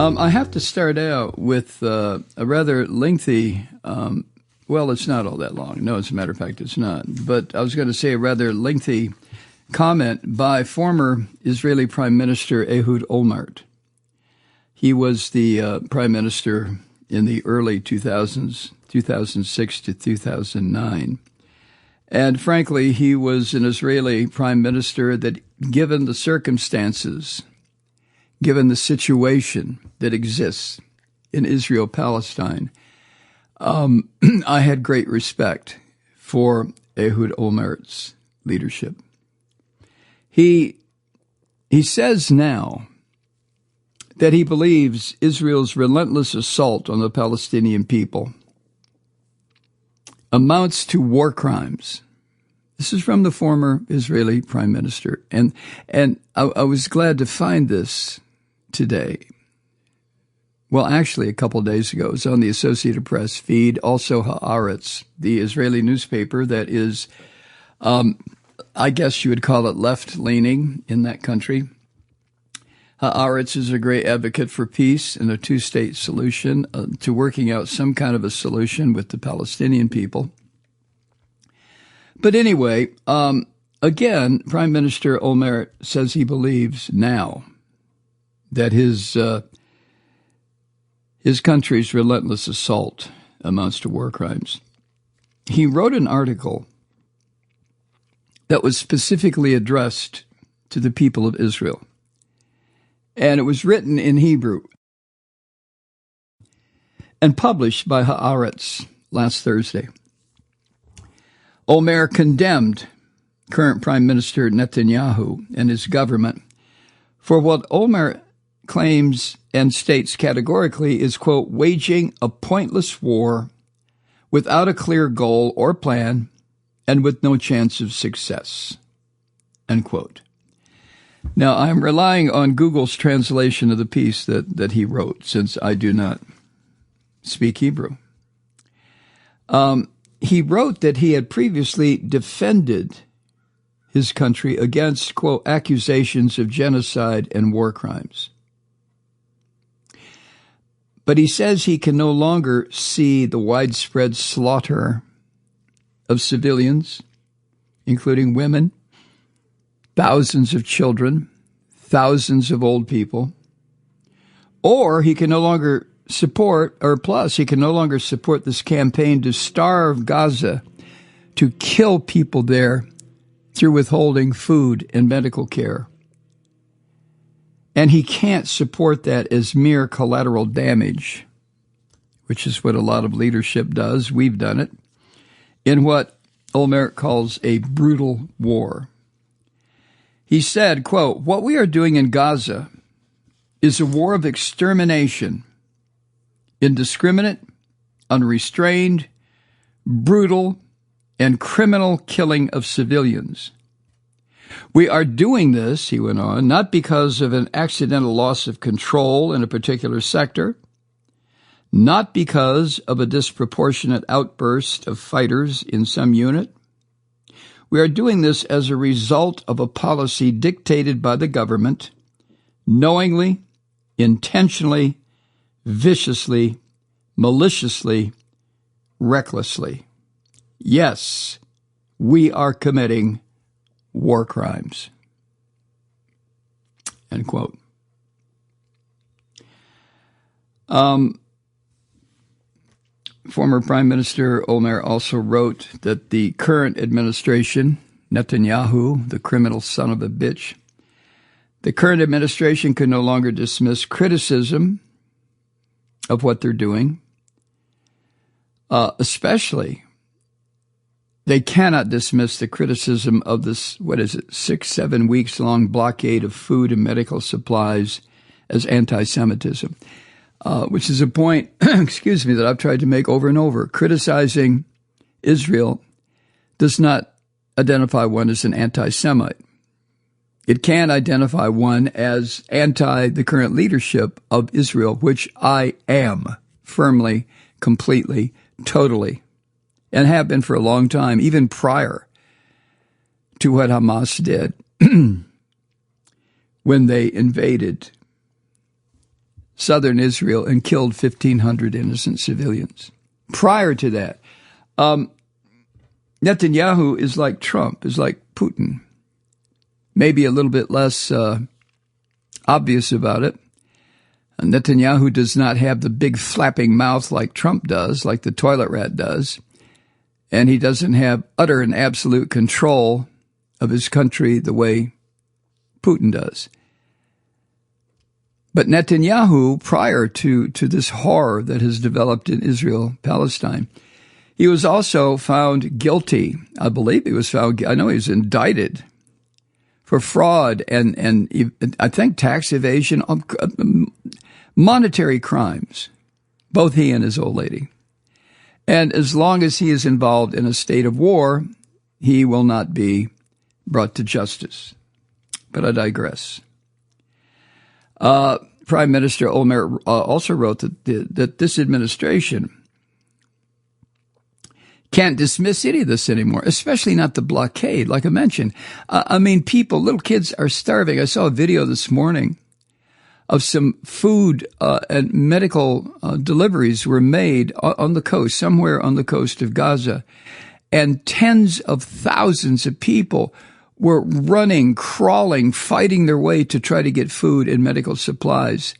I have to start out with a rather lengthy, well, it's not all that long. No, as a matter of fact, it's not. But I was going to say a rather lengthy comment by former Israeli Prime Minister Ehud Olmert. He was the Prime Minister in the early 2000s, 2006 to 2009. And frankly, he was an Israeli Prime Minister that, given the circumstances, given the situation that exists in Israel-Palestine, I had great respect for Ehud Olmert's leadership. He says now that he believes Israel's relentless assault on the Palestinian people amounts to war crimes. This is from the former Israeli Prime Minister. And I was glad to find this today. Well, actually, a couple of days ago. It was on the Associated Press feed, also Haaretz, the Israeli newspaper that is, I guess you would call it left-leaning in that country. Haaretz is a great advocate for peace and a two-state solution, to working out some kind of a solution with the Palestinian people. But anyway, again, Prime Minister Olmert says he believes now that his country's relentless assault amounts to war crimes. He wrote an article that was specifically addressed to the people of Israel. And it was written in Hebrew and published by Haaretz last Thursday. Olmert condemned current Prime Minister Netanyahu and his government for what Olmert claims and states categorically is, quote, waging a pointless war without a clear goal or plan and with no chance of success, end quote. Now, I'm relying on Google's translation of the piece that he wrote, since I do not speak Hebrew. He wrote that he had previously defended his country against, quote, accusations of genocide and war crimes. But he says he can no longer see the widespread slaughter of civilians, including women, thousands of children, thousands of old people, or he can no longer support this campaign to starve Gaza, to kill people there through withholding food and medical care. And he can't support that as mere collateral damage, which is what a lot of leadership does. We've done it in what Olmert calls a brutal war. He said, quote, what we are doing in Gaza is a war of extermination, indiscriminate, unrestrained, brutal, and criminal killing of civilians. We are doing this, he went on, not because of an accidental loss of control in a particular sector, not because of a disproportionate outburst of fighters in some unit. We are doing this as a result of a policy dictated by the government, knowingly, intentionally, viciously, maliciously, recklessly. Yes, we are committing war crimes. End quote. Former Prime Minister Olmert also wrote that the current administration, Netanyahu, the criminal son of a bitch, the current administration can no longer dismiss criticism of what they're doing, especially they cannot dismiss the criticism of this, 6-7 weeks long blockade of food and medical supplies as anti-Semitism. Which is a point, that I've tried to make over and over. Criticizing Israel does not identify one as an anti-Semite. It can identify one as anti the current leadership of Israel, which I am firmly, completely, totally, and have been for a long time, even prior to what Hamas did when they invaded southern Israel and killed 1,500 innocent civilians. Prior to that, Netanyahu is like Trump, is like Putin. Maybe a little bit less obvious about it. Netanyahu does not have the big flapping mouth like Trump does, like the toilet rat does. And he doesn't have utter and absolute control of his country the way Putin does. But Netanyahu, prior to this horror that has developed in Israel-Palestine, he was also found guilty. I believe he was found, I know he was indicted for fraud and I think tax evasion, monetary crimes, both he and his old lady. And as long as he is involved in a state of war, he will not be brought to justice. But I digress. Prime Minister Olmert also wrote that this administration can't dismiss any of this anymore, especially not the blockade, like I mentioned. Little kids are starving. I saw a video this morning of some food and medical deliveries were made on the coast, somewhere on the coast of Gaza, and tens of thousands of people were running, crawling, fighting their way to try to get food and medical supplies.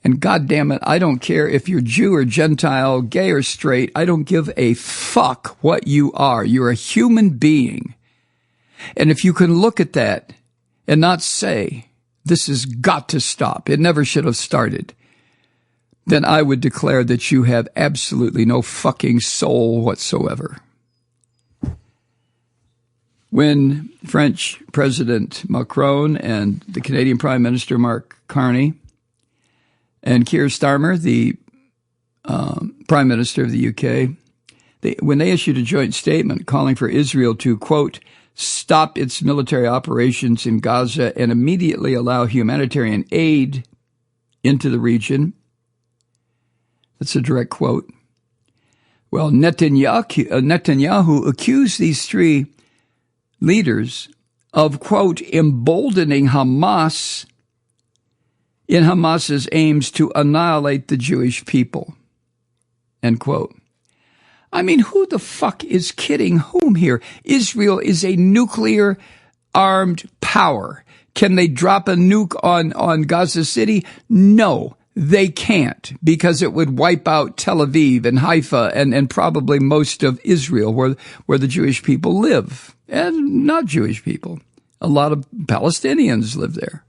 And God damn it, I don't care if you're Jew or Gentile, gay or straight. I don't give a fuck what you are. You're a human being. And if you can look at that and not say, this has got to stop, it never should have started, then I would declare that you have absolutely no fucking soul whatsoever. When French President Macron and the Canadian Prime Minister Mark Carney and Keir Starmer, the Prime Minister of the UK, when they issued a joint statement calling for Israel to, quote, stop its military operations in Gaza and immediately allow humanitarian aid into the region. That's a direct quote. Well, Netanyahu accused these three leaders of, quote, emboldening Hamas in Hamas's aims to annihilate the Jewish people, end quote. I mean, who the fuck is kidding whom here? Israel is a nuclear-armed power. Can they drop a nuke on Gaza City? No, they can't, because it would wipe out Tel Aviv and Haifa and probably most of Israel where the Jewish people live, and not Jewish people. A lot of Palestinians live there.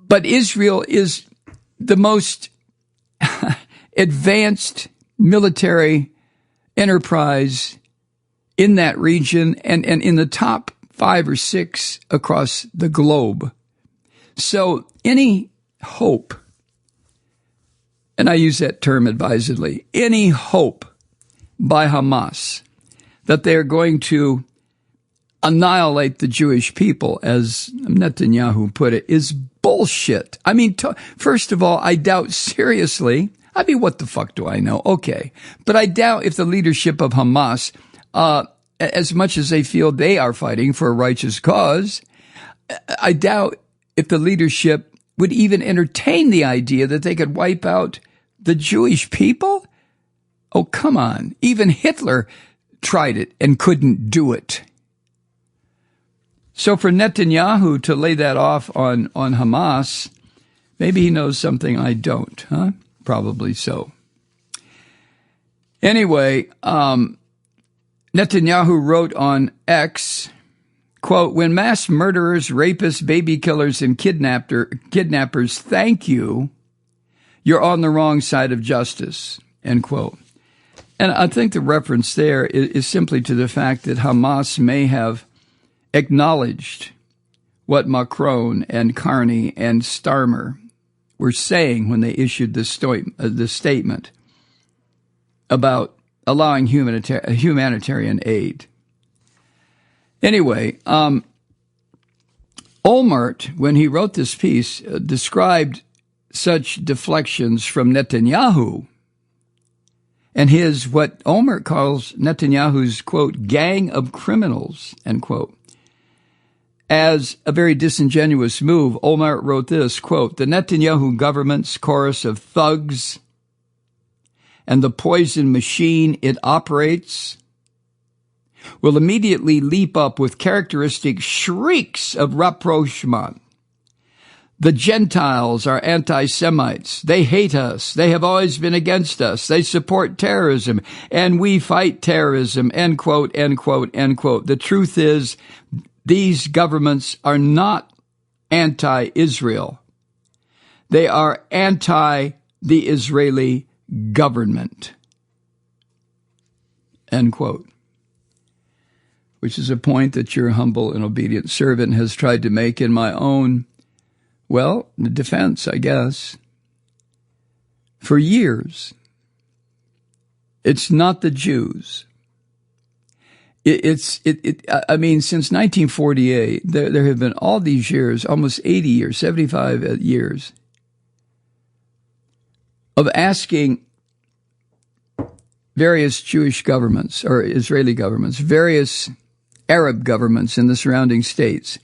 But Israel is the most advanced military enterprise in that region and in the top 5 or 6 across the globe. So any hope, and I use that term advisedly, any hope by Hamas that they're going to annihilate the Jewish people, as Netanyahu put it, is bullshit. I mean, first of all, I doubt seriously. I mean, what the fuck do I know? Okay. But I doubt if the leadership of Hamas, as much as they feel they are fighting for a righteous cause, I doubt if the leadership would even entertain the idea that they could wipe out the Jewish people. Oh, come on. Even Hitler tried it and couldn't do it. So for Netanyahu to lay that off on Hamas, maybe he knows something I don't, huh? Probably so. Anyway, Netanyahu wrote on X, quote, when mass murderers, rapists, baby killers, and kidnappers thank you, you're on the wrong side of justice, end quote. And I think the reference there is simply to the fact that Hamas may have acknowledged what Macron and Carney and Starmer were saying when they issued this statement about allowing humanitarian aid. Anyway, Olmert, when he wrote this piece, described such deflections from Netanyahu and his, what Olmert calls Netanyahu's, quote, gang of criminals, end quote, as a very disingenuous move. Olmert wrote this, quote, "The Netanyahu government's chorus of thugs and the poison machine it operates will immediately leap up with characteristic shrieks of rapprochement. The Gentiles are anti-Semites. They hate us. They have always been against us. They support terrorism, and we fight terrorism," end quote, end quote, end quote. The truth is, these governments are not anti-Israel. They are anti the Israeli government, end quote. Which is a point that your humble and obedient servant has tried to make in my own, well, defense, I guess, for years. It's not the Jews. I mean, since 1948, there have been all these years, almost 80 years, 75 years, of asking various Jewish governments or Israeli governments, various Arab governments in the surrounding states,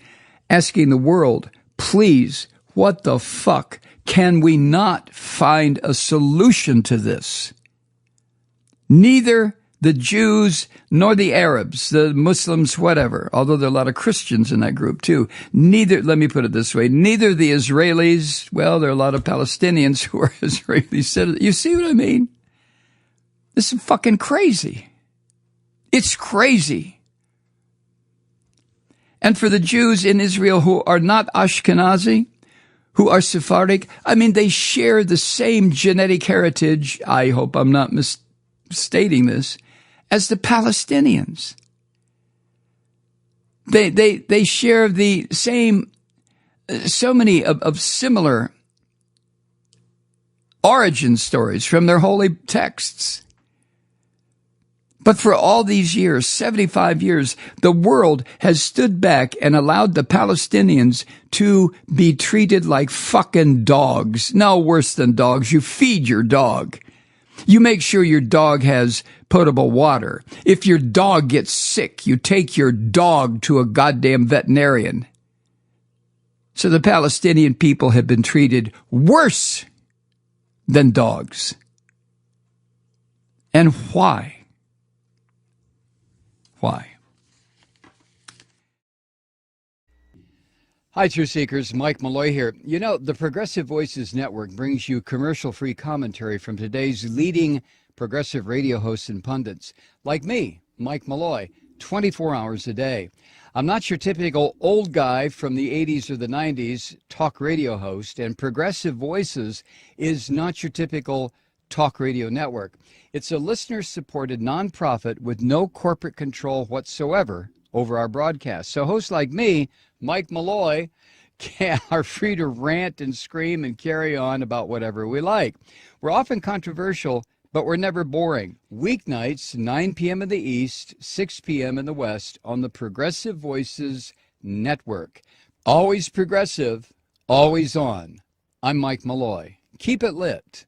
asking the world, please, what the fuck? Can we not find a solution to this? Neither the Jews nor the Arabs, the Muslims, whatever, although there are a lot of Christians in that group too. Neither, let me put it this way, neither the Israelis, well, there are a lot of Palestinians who are Israeli citizens. You see what I mean? This is fucking crazy. It's crazy. And for the Jews in Israel who are not Ashkenazi, who are Sephardic, I mean, they share the same genetic heritage, I hope I'm not misstating this, as the Palestinians. They share the same, so many of similar origin stories from their holy texts. But for all these years, 75 years, the world has stood back and allowed the Palestinians to be treated like fucking dogs. No, worse than dogs. You feed your dog. You make sure your dog has potable water. If your dog gets sick, you take your dog to a goddamn veterinarian. So the Palestinian people have been treated worse than dogs. And why? Why? Hi, Truth Seekers. Mike Malloy here. You know, the Progressive Voices Network brings you commercial-free commentary from today's leading progressive radio hosts and pundits, like me, Mike Malloy, 24 hours a day. I'm not your typical old guy from the 80s or the 90s talk radio host, and Progressive Voices is not your typical talk radio network. It's a listener-supported nonprofit with no corporate control whatsoever over our broadcast. So hosts like me, Mike Malloy, are free to rant and scream and carry on about whatever we like. We're often controversial, but we're never boring. Weeknights, 9 p.m. in the East, 6 p.m. in the West on the Progressive Voices Network. Always progressive, always on. I'm Mike Malloy. Keep it lit.